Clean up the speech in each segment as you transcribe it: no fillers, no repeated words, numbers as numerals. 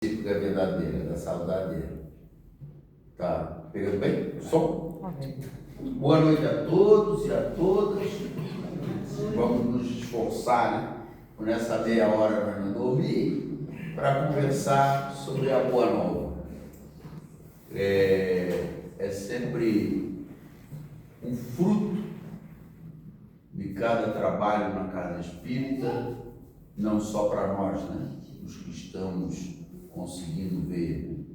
Que é verdadeira, da saudade dele. Tá pegando bem? O som? Boa noite a todos e a todas. Vamos nos esforçar, né? Por essa meia hora para não dormir, para conversar sobre a Boa Nova. É sempre um fruto de cada trabalho na casa espírita, não só para nós, né? Os que estamos conseguindo ver.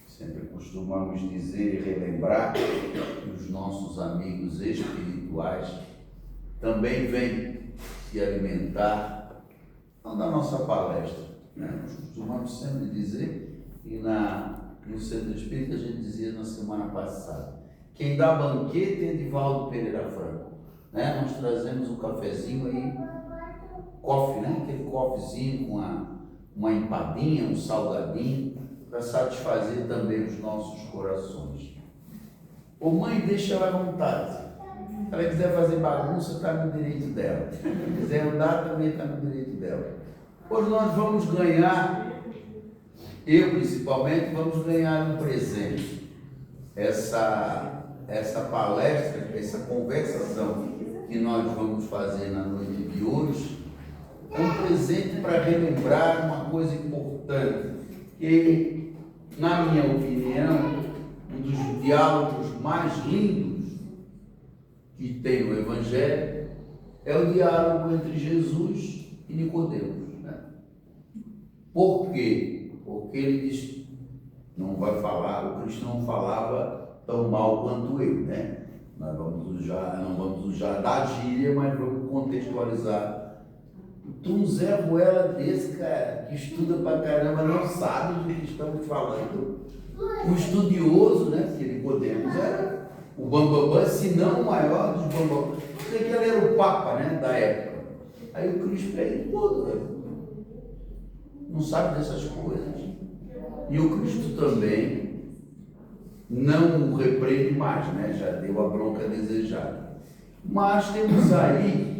Sempre costumamos dizer e relembrar que os nossos amigos espirituais também vêm se alimentar, não da nossa palestra, né? Nós costumamos sempre dizer, e no Centro Espírita a gente dizia na semana passada, quem dá banquete é Edivaldo Pereira Franco, né? Nós trazemos um cafezinho aí, coffee, né? Aquele coffeezinho com uma empadinha, um salgadinho, para satisfazer também os nossos corações. Ô mãe, deixa ela à vontade. Se ela quiser fazer bagunça, está no direito dela. Se quiser andar, também está no direito dela. Hoje nós vamos ganhar, eu principalmente, vamos ganhar um presente. Essa palestra, essa conversação que nós vamos fazer na noite de hoje, é um presente para relembrar uma coisa importante, que, na minha opinião, um dos diálogos mais lindos que tem no Evangelho é o diálogo entre Jesus e Nicodemos, né? Por quê? Porque ele diz, não vai falar, o Cristo não falava tão mal quanto eu, né? Nós não vamos usar da gíria, mas vamos contextualizar. Um Zé Ruela desse, cara, que estuda pra caramba, não sabe do que estamos falando. Um estudioso, né? Que Nicodemos era o bambambam, se não o maior dos bambambam. Sei que ele era o Papa, né? Da época. Aí o Cristo é todo, né? Não sabe dessas coisas. E o Cristo também não o repreende mais, né? Já deu a bronca desejada. Mas temos aí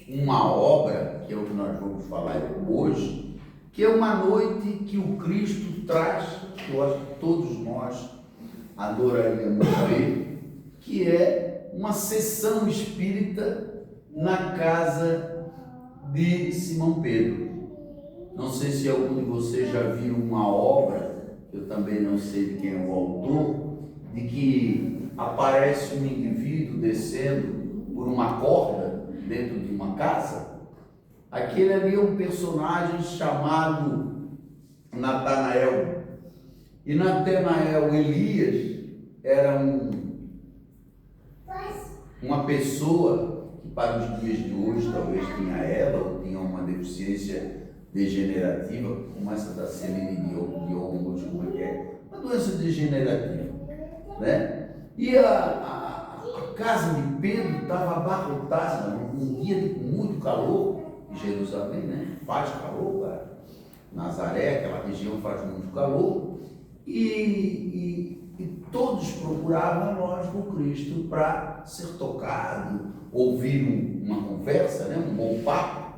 uma obra, que é o que nós vamos falar hoje, que é uma noite que o Cristo traz, que eu acho que todos nós adoraríamos ver, que é uma sessão espírita na casa de Simão Pedro. Não sei se algum de vocês já viu uma obra, eu também não sei de quem é o autor, de que aparece um indivíduo descendo por uma corda dentro de uma casa. Aquele ali é um personagem chamado Natanael. E Natanael Elias era uma pessoa que para os dias de hoje talvez tinha ela ou tinha uma deficiência degenerativa, como essa da Celine Dion, como é que é? Uma doença degenerativa, né? E a casa de Pedro estava abarrotada, um dia de muito calor, em Jerusalém, né? Faz calor, cara. Nazaré, aquela região faz muito calor, e todos procuravam, lógico, o Cristo para ser tocado, ouvir uma conversa, né? Um bom papo,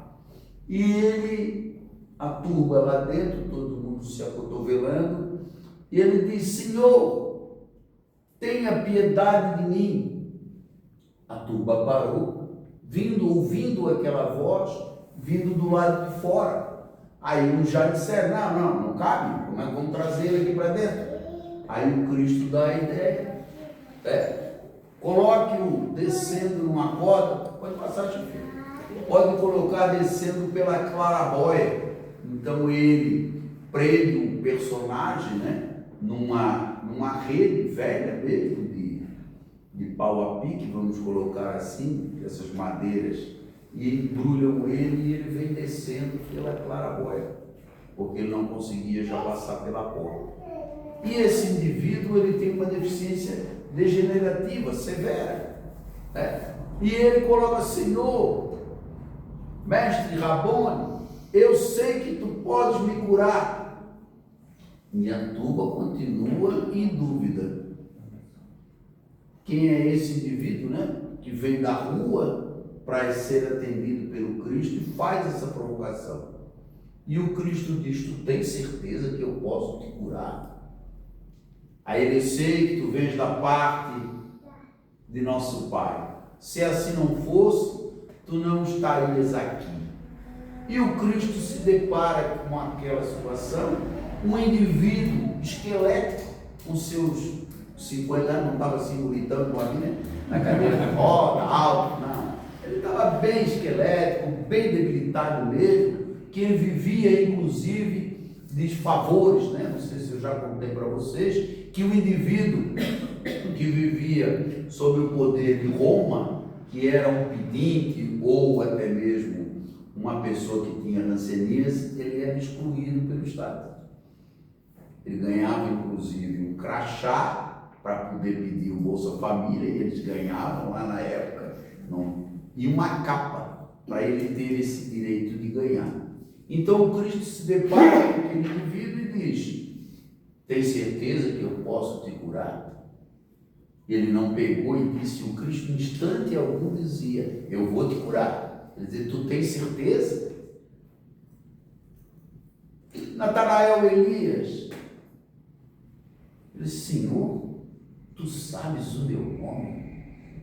e ele, a turba lá dentro, todo mundo se acotovelando, e ele diz: Senhor, tenha piedade de mim. A turba parou, ouvindo aquela voz, vindo do lado de fora. Aí uns já disseram: não cabe, como é que vamos trazer ele aqui para dentro? Aí o Cristo dá a ideia, coloque-o descendo numa corda, pode passar, Chiquinho, pode colocar descendo pela claraboia. Então ele prende um personagem, né, numa rede velha mesmo, de pau a pique, vamos colocar assim, essas madeiras, e embrulham ele e ele vem descendo pela claraboia, porque ele não conseguia já passar pela porta. E esse indivíduo, ele tem uma deficiência degenerativa severa, né? E ele coloca: Senhor, mestre Rabone, eu sei que tu podes me curar. E a turba continua em dúvida. Quem é esse indivíduo, né? Que vem da rua para ser atendido pelo Cristo e faz essa provocação. E o Cristo diz: tu tens certeza que eu posso te curar? Aí ele: sei que tu vens da parte de nosso Pai. Se assim não fosse, tu não estarias aqui. E o Cristo se depara com aquela situação, um indivíduo esquelético, com seus 50 anos, não estava assim bonitão com a minha, na cadeira de roda, alto, não. Ele estava bem esquelético, bem debilitado mesmo, que ele vivia inclusive de favores, né? Não sei se eu já contei para vocês, que o indivíduo que vivia sob o poder de Roma, que era um pedinte ou até mesmo uma pessoa que tinha hanseníase, ele era excluído pelo Estado. Ele ganhava inclusive um crachá para poder pedir o Bolsa Família, e eles ganhavam lá na época, e uma capa para ele ter esse direito de ganhar. Então o Cristo se depara com aquele indivíduo e diz: tem certeza que eu posso te curar? Ele não pegou e disse, o Cristo, em instante algum, dizia: eu vou te curar. Ele dizia: tu tens certeza? Natanael, Elias, ele disse: Senhor, tu sabes o meu nome?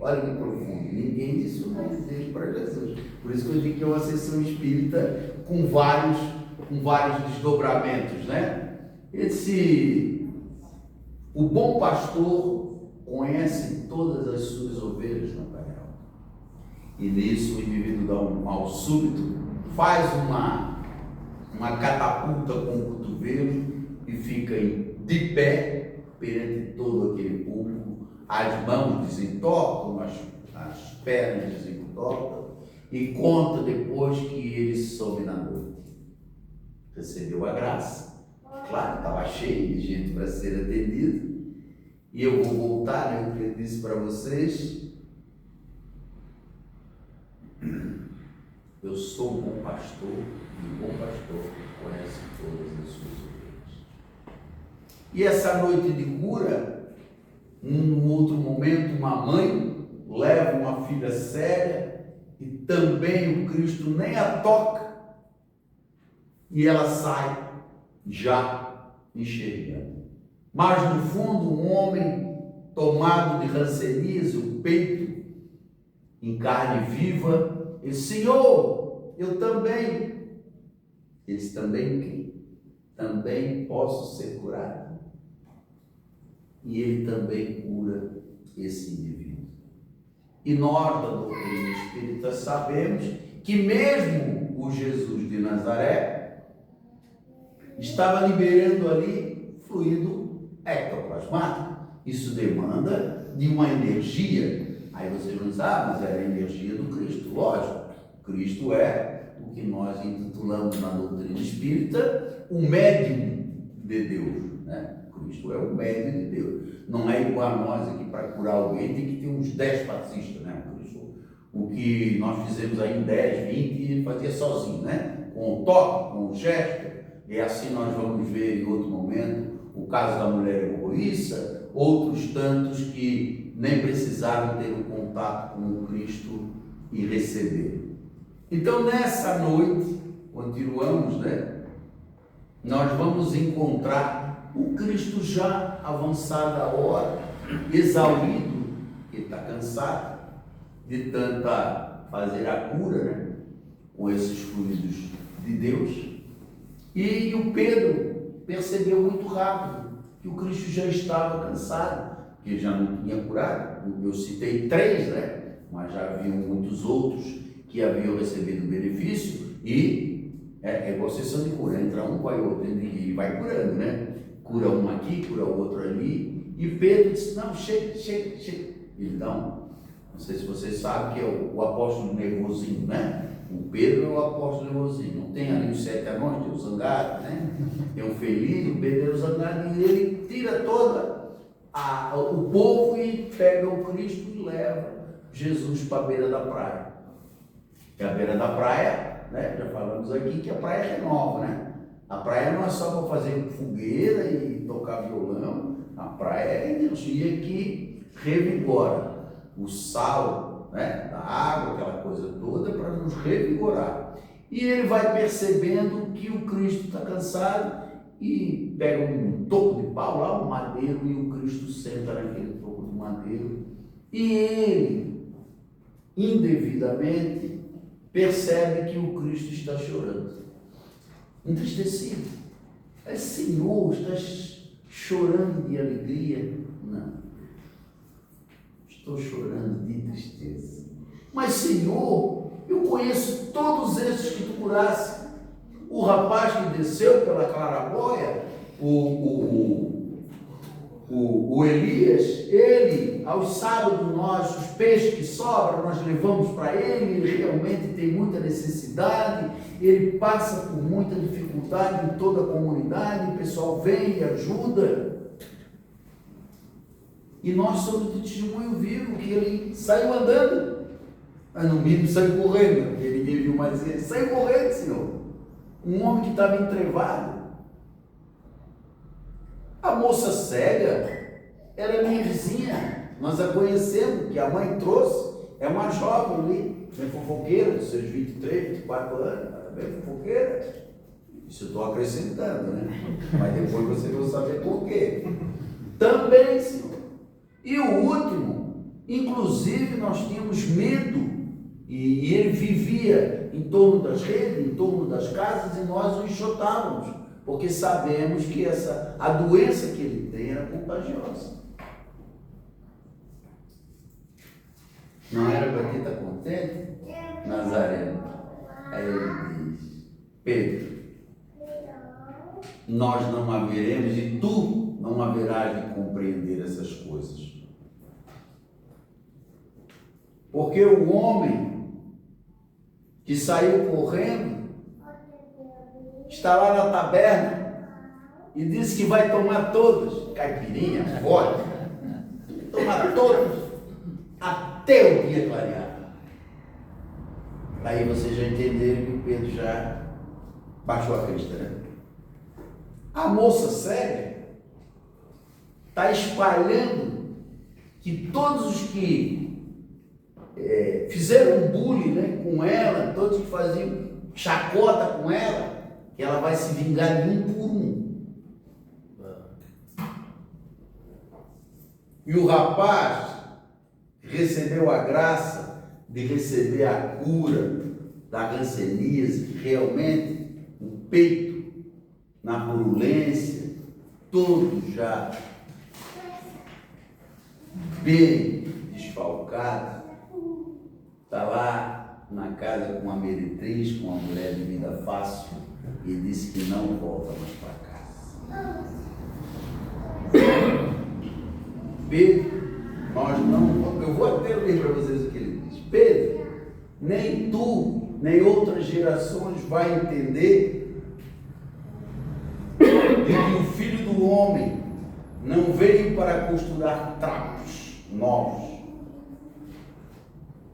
Olha que profundo, ninguém disse o nome dele para Jesus. Por isso que eu digo que é uma sessão espírita com vários desdobramentos, né? Ele disse: o bom pastor conhece todas as suas ovelhas, Natanael. E nisso o indivíduo dá um mal súbito, faz uma catapulta com o cotovelo e fica de pé perante todo aquele público. As mãos desentortam, as pernas desentortam, e conta depois que ele soube na noite. Recebeu a graça. Claro, estava cheio de gente para ser atendido. E eu vou voltar, né, o que eu disse para vocês. Eu sou um bom pastor, e o bom pastor conhece todas as suas ovelhas. E essa noite de cura, num outro momento, uma mãe leva uma filha cega, e também o Cristo nem a toca, e ela sai já enxergando. Mas no fundo, um homem tomado de hanseníase, o peito em carne viva, ele: Senhor, eu também. Eles também quem? Também posso ser curado. E ele também cura esse indivíduo. E nós, da doutrina espírita, sabemos que mesmo o Jesus de Nazaré estava liberando ali fluido ectoplasmático. Isso demanda de uma energia. Aí vocês vão dizer: mas era a energia do Cristo. Lógico, Cristo é o que nós intitulamos na doutrina espírita o médium de Deus, né? Cristo é o médium de Deus. Não é igual a nós aqui, para curar alguém tem que ter uns 10 passistas, né? O que nós fizemos aí em 10, 20, ele fazia sozinho, né? Com o toque, com o gesto. E assim nós vamos ver em outro momento o caso da mulher hemorroíça, outros tantos que nem precisaram ter um contato com o Cristo e receber. Então, nessa noite, continuamos, né? Nós vamos encontrar o Cristo já avançada a hora, exaurido, ele está cansado de tanta fazer a cura, né? Com esses fluidos de Deus. E o Pedro percebeu muito rápido que o Cristo já estava cansado, que já não tinha curado. Eu citei 3, né? Mas já haviam muitos outros que haviam recebido benefício, e é igual sessão de cura, entra um, vai outro, e vai curando, né? Cura um aqui, cura o outro ali. E Pedro disse: não, chega. Então, não sei se vocês sabem que é o apóstolo nervosinho, né? O Pedro é o apóstolo nervosinho. Não tem ali os 7 anões, tem o zangado, né? Tem o feliz, o Pedro é o zangado, e ele tira todo o povo e pega o Cristo e leva Jesus para a beira da praia. Que a beira da praia, né? Já falamos aqui que a praia renova, né? A praia não é só para fazer fogueira e tocar violão. A praia é a energia que revigora. O sal, né, da água, aquela coisa toda, para nos revigorar. E ele vai percebendo que o Cristo está cansado e pega um toco de pau lá, um madeiro, e o Cristo senta naquele toco de madeiro. E ele, indevidamente, percebe que o Cristo está chorando, entristecido. É, Senhor, estás chorando de alegria? Não, estou chorando de tristeza. Mas, Senhor, eu conheço todos esses que tu curaste. O rapaz que desceu pela claraboia, o Elias, ele, aos sábados, os peixes que sobram, nós levamos para ele realmente tem muita necessidade, ele passa por muita dificuldade em toda a comunidade, o pessoal vem e ajuda. E nós somos de testemunho vivo que ele saiu andando, mas no mínimo saiu correndo, porque ninguém viu mais ele. Saiu correndo, Senhor. Um homem que estava entrevado. A moça cega, ela é minha vizinha, nós a conhecemos, que a mãe trouxe, é uma jovem ali, bem fofoqueira, dos seus 23, 24 anos, bem fofoqueira. Isso eu estou acrescentando, né? Mas depois você vai saber por quê. Também, Senhor. E o último, inclusive nós tínhamos medo, e ele vivia em torno das redes, em torno das casas, e nós o enxotávamos, porque sabemos que a doença que ele tem era contagiosa. Não era para quem está contente? Nazareno. Aí ele diz: Pedro, nós não haveremos, e tu não haverás de compreender essas coisas. Porque o homem que saiu correndo está lá na taberna e disse que vai tomar todas, caipirinha, vodka, tomar todas, até o dia clarear. Aí vocês já entenderam que o Pedro já baixou a crista, né? A moça cega está espalhando que todos os que fizeram bullying, né, com ela, todos que faziam chacota com ela, que ela vai se vingar de um por um. E o rapaz recebeu a graça de receber a cura da hanseníase, realmente o peito na purulência, todo já bem desfalcado, está lá na casa com uma meretriz, com uma mulher de vida fácil, e disse que não volta mais para casa. Pedro, eu vou até ler para vocês o que ele diz. Pedro, nem tu, nem outras gerações vai entender de que o Filho do Homem não veio para costurar trapos novos,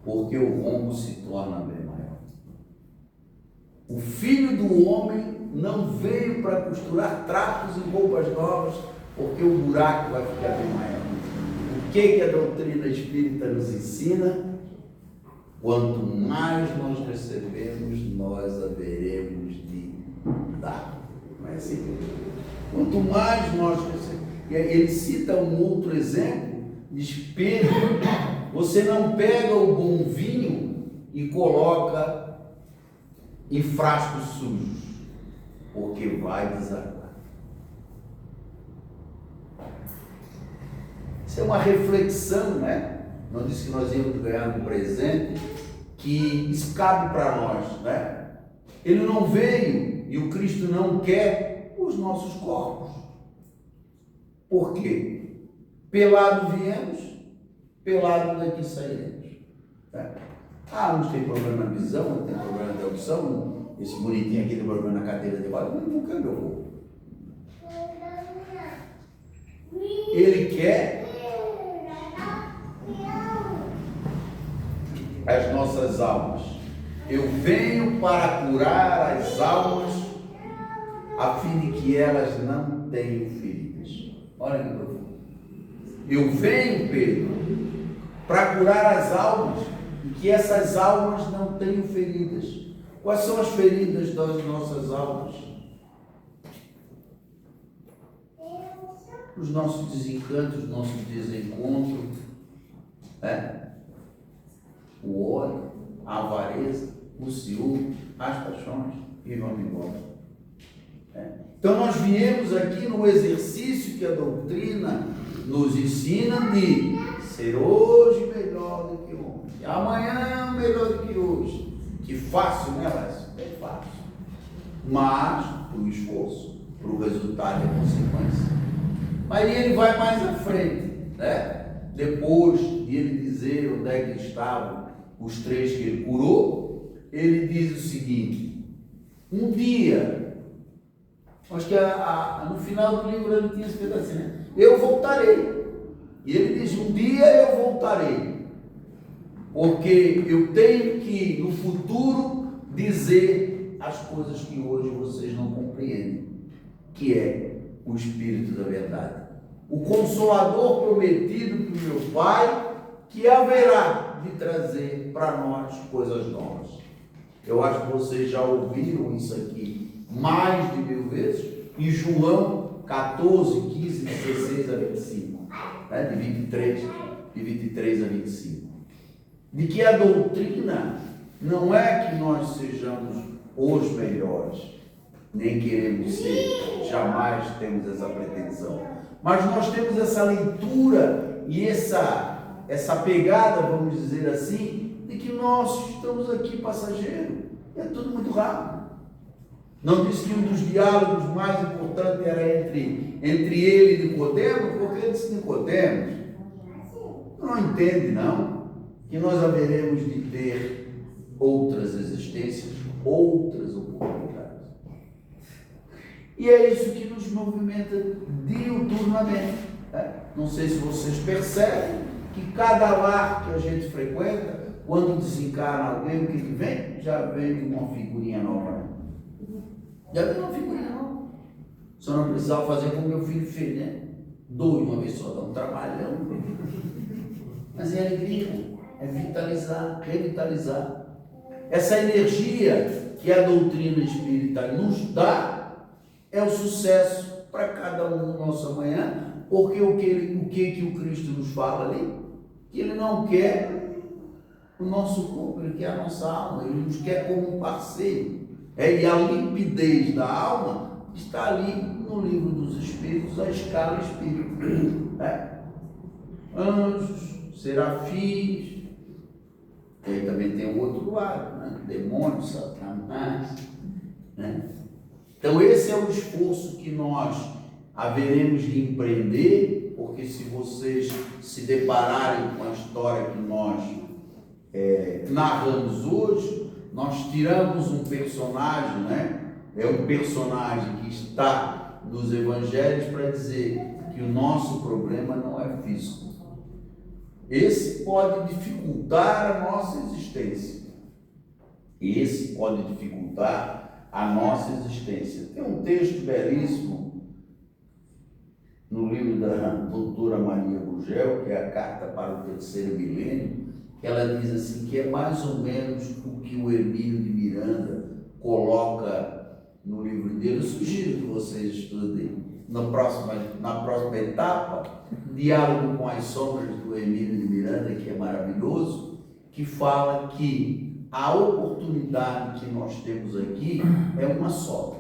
porque o rombo se torna bem maior. O Filho do Homem não veio para costurar trapos e roupas novas, porque o buraco vai ficar bem maior. O que a doutrina espírita nos ensina? Quanto mais nós recebemos, nós haveremos de dar. Não é assim? Quanto mais nós recebemos. Ele cita um outro exemplo, diz: Pedro, você não pega o bom vinho e coloca em frascos sujos, porque vai desaguar. Isso é uma reflexão, né? Não disse que nós íamos ganhar um presente, que isso cabe para nós, né? Ele não veio, e o Cristo não quer os nossos corpos. Por quê? Pelado viemos, pelado daqui sairemos. Né? Uns têm problema na visão, outros têm problema de audição, esse bonitinho aqui tem problema na cadeira de baixo, mas nunca meu corpo. Ele quer as nossas almas. Eu venho para curar as almas, a fim de que elas não tenham feridas. Olha que profundo. Eu venho, Pedro, para curar as almas, e que essas almas não tenham feridas. Quais são as feridas das nossas almas? Os nossos desencantos, os nossos desencontros, o ódio, a avareza, o ciúme, as paixões, e vamos embora. Então nós viemos aqui no exercício que a doutrina nos ensina de ser hoje melhor do que ontem, amanhã melhor do que hoje. Que fácil, né, Lécio? É fácil. Mas para o esforço, para o resultado e a consequência. Mas ele vai mais à frente, né? Depois de ele dizer onde é que estavam os 3 que ele curou, ele diz o seguinte: um dia, acho que no final do livro ele tinha escrito assim, né? Eu voltarei. E ele diz: um dia eu voltarei, porque eu tenho que no futuro dizer as coisas que hoje vocês não compreendem, que é o Espírito da verdade, o Consolador prometido por meu Pai, que haverá de trazer para nós coisas novas. Eu acho que vocês já ouviram isso aqui mais de 1000 vezes, em João 14, 15, 16 a 25, né? de 23 a 25. De que a doutrina não é que nós sejamos os melhores, nem queremos ser, jamais temos essa pretensão, mas nós temos essa leitura e essa pegada, vamos dizer assim, de que nós estamos aqui passageiros, é tudo muito rápido. Não disse que um dos diálogos mais importantes era entre ele e Nicodemo, porque ele disse: Nicodemo, não entende não, que nós haveremos de ter outras existências, outras oportunidades. E é isso que nos movimenta diuturnamente. Não sei se vocês percebem que cada lar que a gente frequenta, quando desencarna alguém, o que vem? Já vem uma figurinha nova. Né? Já vem uma figurinha nova. Só não precisava fazer como meu filho fez, né? 2 uma vez só, dá um trabalhão. Mas é alegria, é vitalizar, revitalizar. Essa energia que a doutrina espírita nos dá é o sucesso para cada um do nosso amanhã, porque o que o Cristo nos fala ali? Que ele não quer o nosso corpo, ele quer a nossa alma, ele nos quer como um parceiro. E a limpidez da alma está ali no livro dos Espíritos, a escala espírita. Anjos, serafins, e aí também tem o outro lado, né? Demônios, Satanás, né? Então esse é o esforço que nós haveremos de empreender, porque se vocês se depararem com a história que nós narramos hoje, nós tiramos um personagem, né? É um personagem que está nos evangelhos para dizer que o nosso problema não é físico. Esse pode dificultar a nossa existência. Esse pode dificultar a nossa existência. Tem um texto belíssimo no livro da doutora Maria Gurgel, que é a Carta para o Terceiro Milênio, que ela diz assim, que é mais ou menos o que o Hermínio de Miranda coloca no livro dele. Eu sugiro que vocês estudem na próxima etapa, Diálogo com as Sombras, do Hermínio de Miranda, que é maravilhoso, que fala que a oportunidade que nós temos aqui é uma só,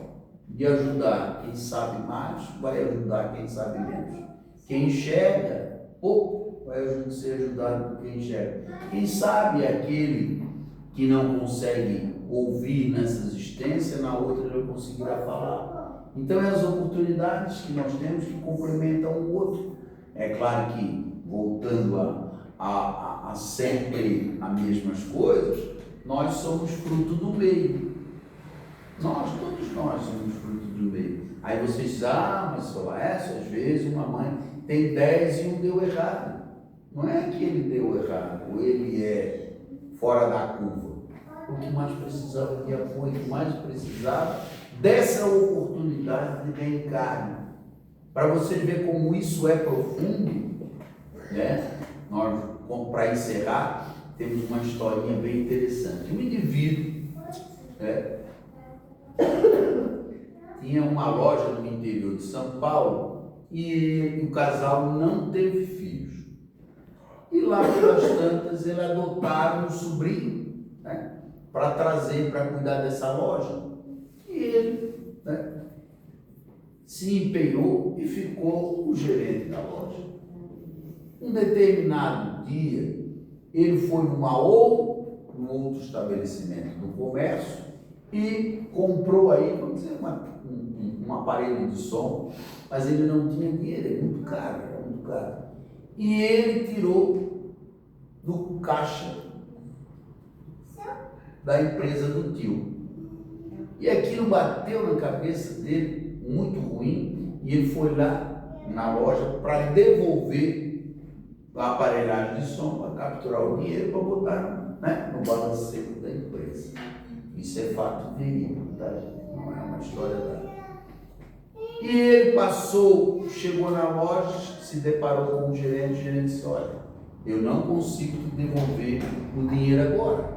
de ajudar quem sabe mais, vai ajudar quem sabe menos. Quem enxerga pouco, vai ser ajudado por quem enxerga. Quem sabe é aquele que não consegue ouvir nessa existência, na outra ele conseguirá falar. Então, é as oportunidades que nós temos que complementam o outro. É claro que, voltando a sempre as mesmas coisas, nós somos fruto do meio. Todos nós somos fruto do meio. Aí vocês dizem: mas só essa, às vezes uma mãe tem 10 e um deu errado. Não é que ele deu errado, ou ele é fora da curva. O que mais precisava de apoio, o que mais precisava dessa oportunidade de reencarne. Para vocês verem como isso é profundo, né? Nós, para encerrar, temos uma historinha bem interessante. Um indivíduo né? Tinha uma loja no interior de São Paulo e o casal não teve filhos. E lá pelas tantas eles adotaram um sobrinho, né, para trazer, para cuidar dessa loja. E ele, né, se empenhou e ficou o gerente da loja. Um determinado dia, ele foi num outro estabelecimento do comércio e comprou aí, vamos dizer, um aparelho de som, mas ele não tinha dinheiro, era muito caro, era muito caro. E ele tirou do caixa da empresa do tio. E aquilo bateu na cabeça dele, muito ruim, e ele foi lá na loja para devolver a aparelhagem de som, para capturar o dinheiro, para botar, né, no balanceiro da empresa. Isso é fato verídico, tá, gente? Não é uma história da... E ele chegou na loja, se deparou com o gerente disse, olha, eu não consigo te devolver o dinheiro agora,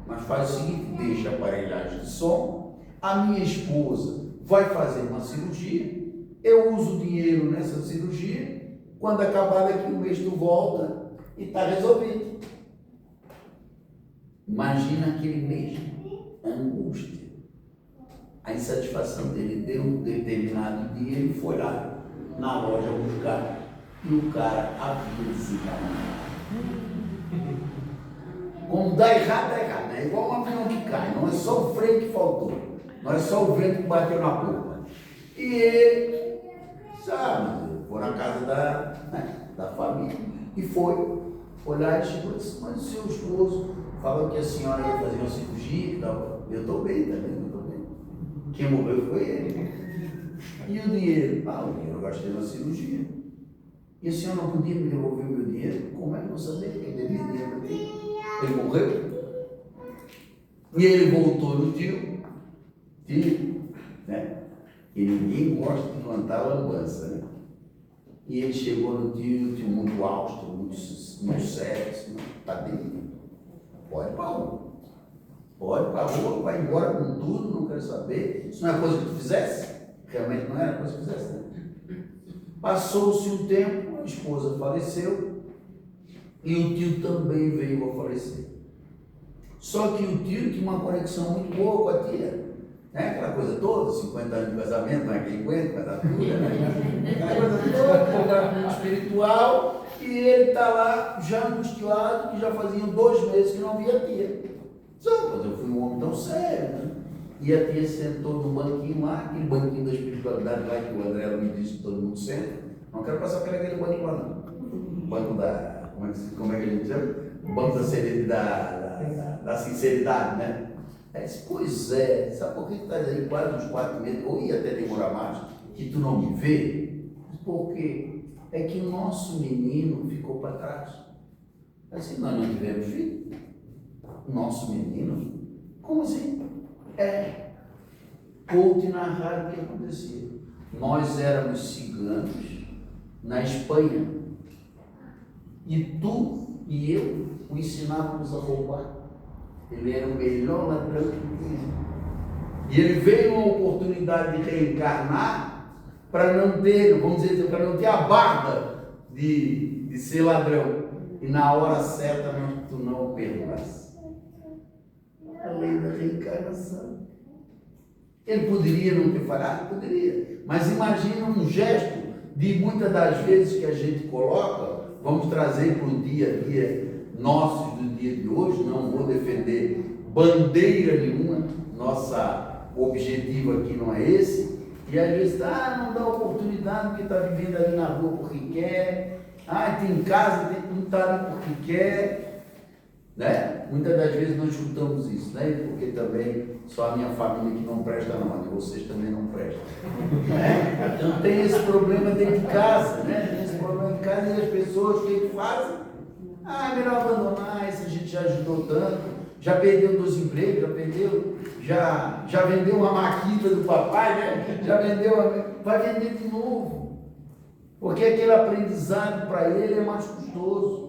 mas faz o seguinte, deixa a aparelhagem de som, a minha esposa vai fazer uma cirurgia, eu uso o dinheiro nessa cirurgia, quando acabar daqui um mês tu volta e está resolvido. Imagina aquele mês, a angústia. A insatisfação dele deu um determinado dia, ele foi lá na loja buscar e o cara havia desencarnado. Como dá errado, né? É igual um avião que cai, não é só o freio que faltou, não é só o vento que bateu na porta. E ele, sabe, foi na casa da família e foi olhar e chegou e disse, mas o seu esposo falou que a senhora ia fazer uma cirurgia e tal. Eu estou bem também, eu estou bem. Quem morreu foi ele. E o dinheiro? O dinheiro eu gastei na cirurgia. E a senhora não podia me devolver o meu dinheiro? Como é que eu sabia que ele devia dinheiro para mim? Ele morreu? E ele voltou no tio, né? E ninguém gosta de plantar lambança, né? E ele chegou no tio muito austro, muito sério, assim, tá dentro. Pode ir para a rua. Pode ir para a rua, vai embora com tudo, não quero saber. Isso não é coisa que tu fizesse? Realmente não era coisa que fizesse, né? Passou-se um tempo, a esposa faleceu e o tio também veio a falecer. Só que o tio tinha uma conexão muito boa com a tia, né? Aquela coisa toda, 50 anos de casamento, não é quem aguenta, vai dar tudo, né? Aquela coisa toda, muito espiritual, e ele está lá já angustiado, que já faziam 2 meses que não via a tia. Só, mas eu fui um homem tão sério, né? E a tia sentou no banquinho lá, aquele banquinho da espiritualidade lá que o André me disse que todo mundo senta. Não quero passar por aquele banco lá, não. O banco da. Como é que a gente chama? O banco da sinceridade, né? Aí disse, pois é, sabe por que tu estás aí quase uns 4 meses, ou ia até demorar mais, que tu não me vê? Porque é que o nosso menino ficou para trás. Assim, nós não tivemos filho. O nosso menino? Como assim? Vou te narrar o que aconteceu. Nós éramos ciganos na Espanha e tu e eu o ensinávamos a roubar. Ele era o melhor ladrão que tinha. E ele veio uma oportunidade de reencarnar para não ter, vamos dizer, para não ter a barba de ser ladrão. E na hora certa tu não o perdoasse. A lei da reencarnação. Ele poderia não ter falhado? Poderia. Mas imagina um gesto de muitas das vezes que a gente coloca, vamos trazer para o dia a dia nossos do dia de hoje, não vou defender bandeira nenhuma, nosso objetivo aqui não é esse, e às vezes, não dá oportunidade porque está vivendo ali na rua porque quer, tem casa, não está ali porque quer, né? Muitas das vezes nós escutamos isso, né? Porque também só a minha família que não presta não, e vocês também não prestam, né? Então tem esse problema dentro de casa, né? Tem esse problema em casa e as pessoas o que fazem? É melhor abandonar, isso a gente já ajudou tanto, já perdeu 2 empregos, já vendeu uma maquita do papai, né? Vai vender de novo, porque aquele aprendizado para ele é mais custoso.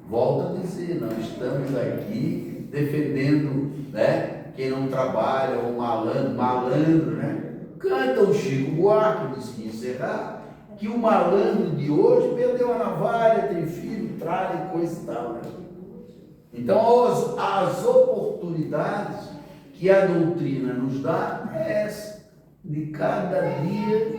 Volto a dizer, nós estamos aqui defendendo, né, quem não trabalha, ou malandro, né? Canta o Chico Buarque, disse que ia encerrar, que o malandro de hoje perdeu a navalha, tem filho, tralha e coisa e tal, né? Então, as oportunidades que a doutrina nos dá é essa, de cada dia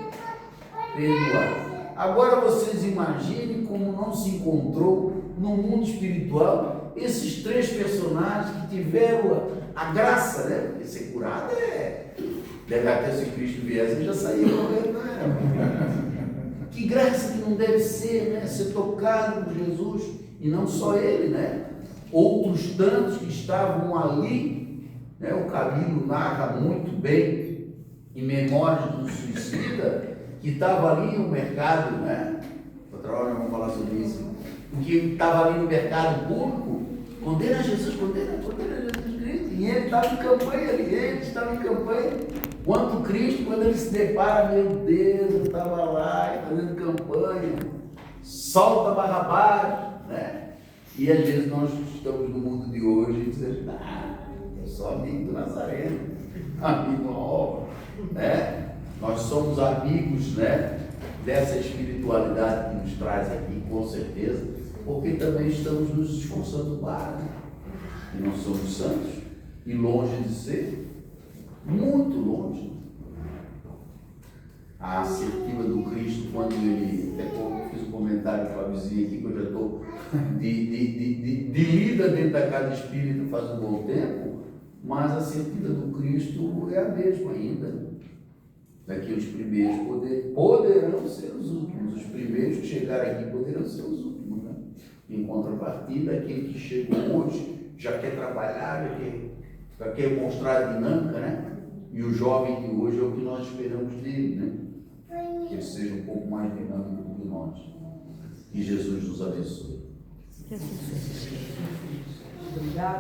perdoar. Agora vocês imaginem como não se encontrou no mundo espiritual esses três personagens que tiveram a graça, né? Porque ser curado deve até se Cristo viesse, ele já saía correndo, né? Que graça que não deve ser, né? Ser tocado por Jesus, e não só ele, né? Outros tantos que estavam ali, né? O Camilo narra muito bem em Memórias do Suicida, que estava ali no mercado, né? Outra hora nós vamos falar sobre isso, que estava ali no mercado público, condena Jesus, condena Jesus Cristo, e ele estava em campanha ali, ele estava em campanha, quanto Cristo, quando ele se depara, meu Deus, eu estava lá, fazendo campanha, solta Barrabás, né? E às vezes nós estamos no mundo de hoje e dizemos, eu sou amigo do Nazareno, amigo novo, né? Nós somos amigos, né, dessa espiritualidade que nos traz aqui, com certeza, porque também estamos nos esforçando para, né? E nós somos santos, e longe de ser, muito longe. A assertiva do Cristo, quando ele, até pouco fiz um comentário com a vizinha aqui, que eu já estou de lida dentro da casa espírita faz um bom tempo, mas a assertiva do Cristo é a mesma ainda. Daqui os primeiros poderão ser os últimos. Os primeiros que chegarem aqui poderão ser os últimos, né? Em contrapartida, aquele que chegou hoje já quer trabalhar, já quer mostrar a dinâmica, né? E o jovem de hoje é o que nós esperamos dele, né? Que ele seja um pouco mais dinâmico do que nós. Que Jesus nos abençoe. Obrigado.